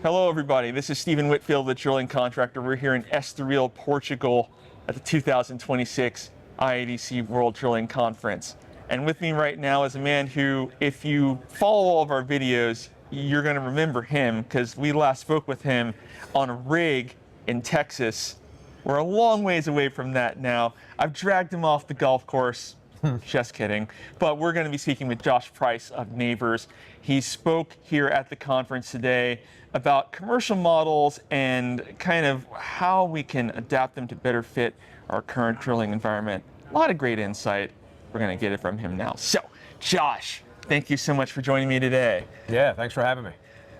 Hello everybody, this is Stephen Whitfield, the drilling contractor. We're here in Estoril, Portugal at the 2026 IADC World Drilling Conference. And with me right now is a man who, if you follow all of our videos, you're going to remember him because we last spoke with him on a rig in Texas. We're a long ways away from that now. I've dragged him off the golf course. Just kidding. But we're going to be speaking with Josh Price of Nabors. He spoke here at the conference today about commercial models and kind of how we can adapt them to better fit our current drilling environment. A lot of great insight. We're going to get it from him now. So, Josh, thank you so much for joining me today. Yeah, thanks for having me.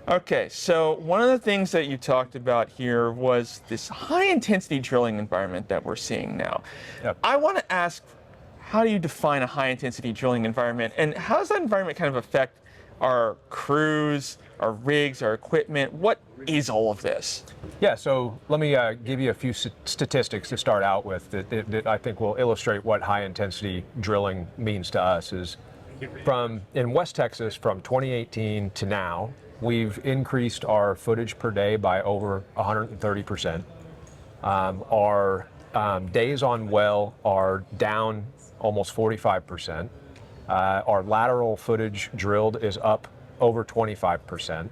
Okay, so one of the things that you talked about here was this high-intensity drilling environment that we're seeing now. Yep. I want to ask, how do you define a high-intensity drilling environment, and how does that environment kind of affect our crews, our rigs, our equipment? What is all of this? Yeah, so let me give you a few statistics to start out with that I think will illustrate what high-intensity drilling means to us. Is in West Texas, from 2018 to now, we've increased our footage per day by over 130%. Our days on well are down almost 45%. Our lateral footage drilled is up over 25%.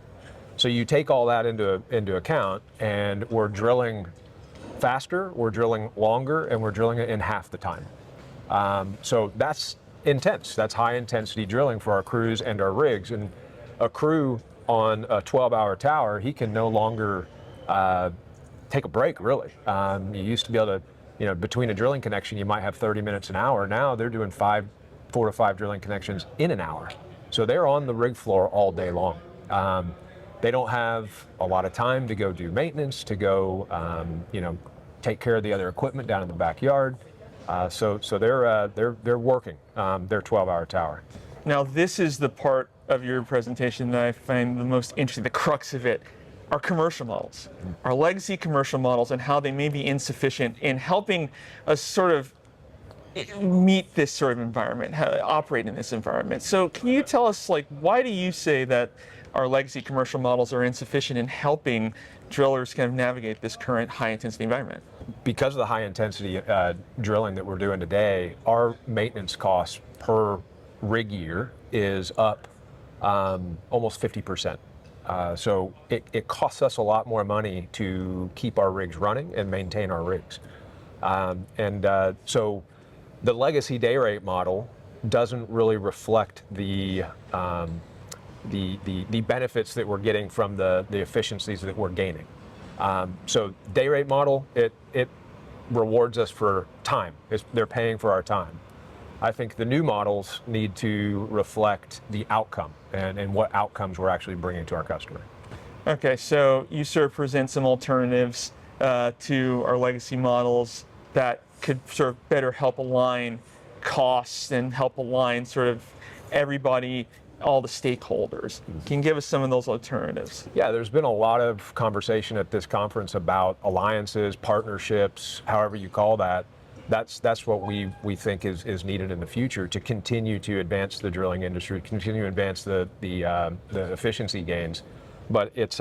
So you take all that into account, and we're drilling faster, we're drilling longer, and we're drilling it in half the time. So that's intense. That's high intensity drilling for our crews and our rigs. And a crew on a 12-hour tower, he can no longer take a break, really. You used to be able to, between a drilling connection, you might have 30 minutes an hour. Now they're doing 4 to 5 drilling connections in an hour. So they're on the rig floor all day long. They don't have a lot of time to go do maintenance, to go, take care of the other equipment down in the backyard. So they're working their 12-hour tower. Now, this is the part of your presentation that I find the most interesting, the crux of it. Our commercial models, our legacy commercial models, and how they may be insufficient in helping us sort of meet this sort of environment, how to operate in this environment. So can you tell us, why do you say that our legacy commercial models are insufficient in helping drillers kind of navigate this current high-intensity environment? Because of the high-intensity drilling that we're doing today, our maintenance costs per rig year is up almost 50%. So it costs us a lot more money to keep our rigs running and maintain our rigs. So the legacy day rate model doesn't really reflect the benefits that we're getting from the efficiencies that we're gaining. So day rate model, it rewards us for time. They're paying for our time. I think the new models need to reflect the outcome and what outcomes we're actually bringing to our customer. Okay, so you sort of present some alternatives to our legacy models that could sort of better help align costs and help align sort of everybody, all the stakeholders. Can you give us some of those alternatives? Yeah, there's been a lot of conversation at this conference about alliances, partnerships, however you call that. That's what we think is needed in the future to continue to advance the drilling industry, continue to advance the efficiency gains. But it's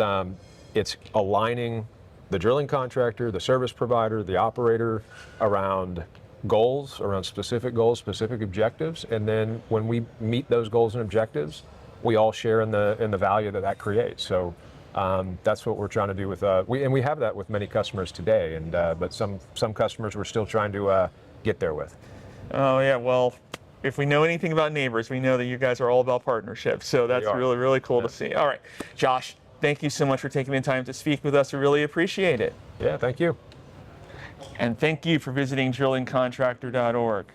aligning the drilling contractor, the service provider, the operator around goals, around specific goals, specific objectives, and then when we meet those goals and objectives, we all share in the value that creates. So that's what we're trying to do with we have that with many customers today, and but some customers we're still trying to get there with. Oh yeah, well, if we know anything about Nabors, we know that you guys are all about partnerships. So that's really, really cool to see. All right, Josh, thank you so much for taking the time to speak with us. We really appreciate it. Yeah, thank you. And thank you for visiting drillingcontractor.org.